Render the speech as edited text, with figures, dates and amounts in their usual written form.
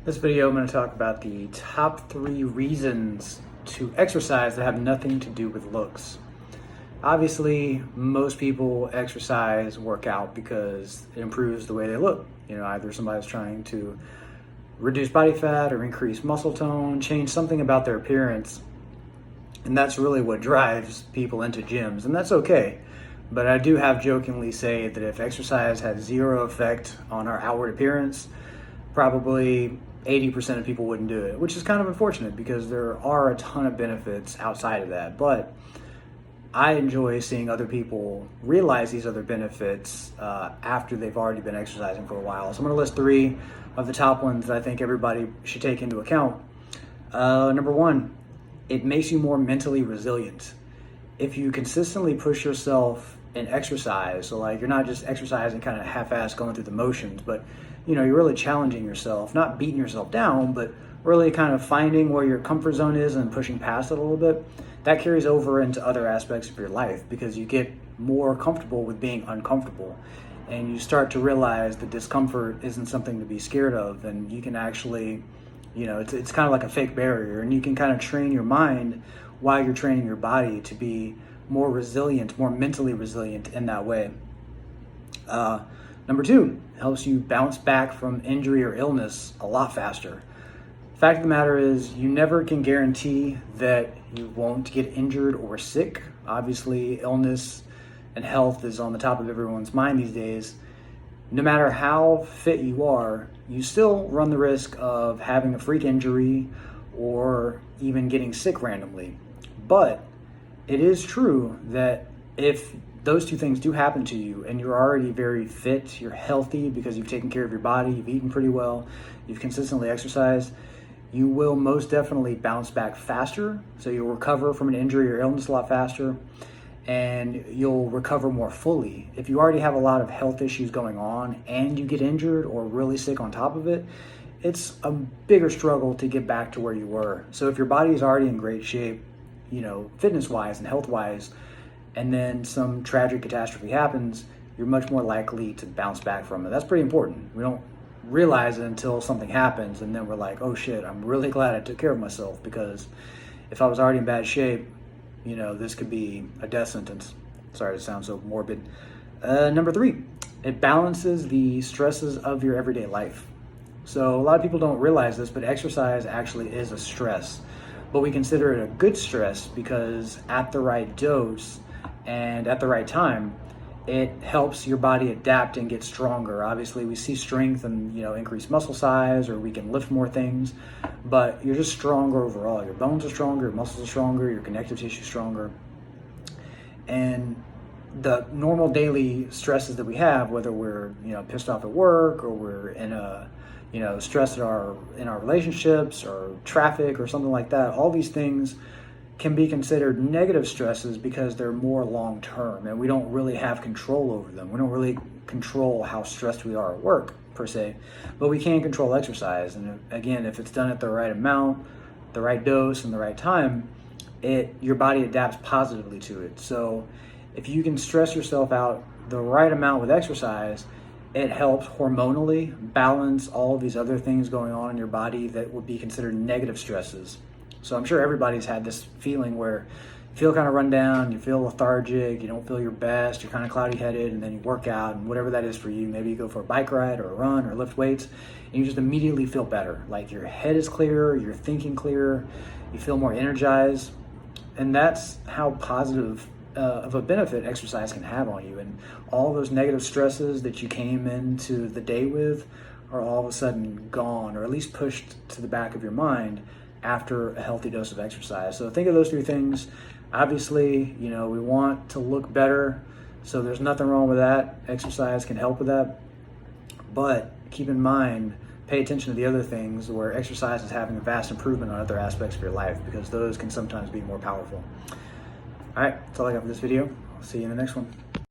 This video, I'm going to talk about the top 3 reasons to exercise that have nothing to do with looks. Obviously, most people exercise, work out because it improves the way they look. Either somebody's trying to reduce body fat or increase muscle tone, change something about their appearance. And that's really what drives people into gyms, and that's okay. But I do have jokingly say that if exercise had zero effect on our outward appearance, probably 80% of people wouldn't do it, which is kind of unfortunate because there are a ton of benefits outside of that. But I enjoy seeing other people realize these other benefits after they've already been exercising for a while. So I'm going to list 3 of the top ones that I think everybody should take into account. Number 1, it makes you more mentally resilient. If you consistently push yourself in exercise, so like you're not just exercising kind of half-assed going through the motions, but you're really challenging yourself, not beating yourself down, but really kind of finding where your comfort zone is and pushing past it a little bit. That carries over into other aspects of your life because you get more comfortable with being uncomfortable, and you start to realize that discomfort isn't something to be scared of, and you can actually, it's kind of like a fake barrier, and you can kind of train your mind while you're training your body to be more resilient, more mentally resilient in that way. Number 2, helps you bounce back from injury or illness a lot faster. Fact of the matter is, you never can guarantee that you won't get injured or sick. Obviously, illness and health is on the top of everyone's mind these days. No matter how fit you are, you still run the risk of having a freak injury or even getting sick randomly. But it is true that if those 2 things do happen to you and you're already very fit, you're healthy because you've taken care of your body, you've eaten pretty well, you've consistently exercised, you will most definitely bounce back faster. So you'll recover from an injury or illness a lot faster, and you'll recover more fully. If you already have a lot of health issues going on and you get injured or really sick on top of it, it's a bigger struggle to get back to where you were. So if your body is already in great shape, fitness-wise and health-wise, and then some tragic catastrophe happens, you're much more likely to bounce back from it. That's pretty important. We don't realize it until something happens, and then we're like, oh shit, I'm really glad I took care of myself, because if I was already in bad shape, this could be a death sentence. Sorry to sound so morbid. Number 3, it balances the stresses of your everyday life. So a lot of people don't realize this, but exercise actually is a stress. But we consider it a good stress because at the right dose and at the right time, it helps your body adapt and get stronger. Obviously, we see strength and increased muscle size, or we can lift more things, but you're just stronger overall. Your bones are stronger, your muscles are stronger, your connective tissue is stronger. And the normal daily stresses that we have, whether we're pissed off at work, or we're in a stress in our relationships or traffic or something like that, all these things can be considered negative stresses because they're more long term and we don't really have control over them. We don't really control how stressed we are at work per se, but we can control exercise. And again, if it's done at the right amount, the right dose, and the right time, your body adapts positively to it. So if you can stress yourself out the right amount with exercise, it helps hormonally balance all of these other things going on in your body that would be considered negative stresses. So I'm sure everybody's had this feeling where you feel kind of run down, you feel lethargic, you don't feel your best, you're kind of cloudy-headed, and then you work out, and whatever that is for you, maybe you go for a bike ride or a run or lift weights, and you just immediately feel better. Like your head is clearer, you're thinking clearer, you feel more energized, and that's how positive of a benefit exercise can have on you. And all those negative stresses that you came into the day with are all of a sudden gone, or at least pushed to the back of your mind after a healthy dose of exercise. So think of those 3 things. Obviously, we want to look better, so there's nothing wrong with that. Exercise can help with that. But keep in mind, pay attention to the other things where exercise is having a vast improvement on other aspects of your life, because those can sometimes be more powerful. All right, that's all I got for this video. I'll see you in the next one.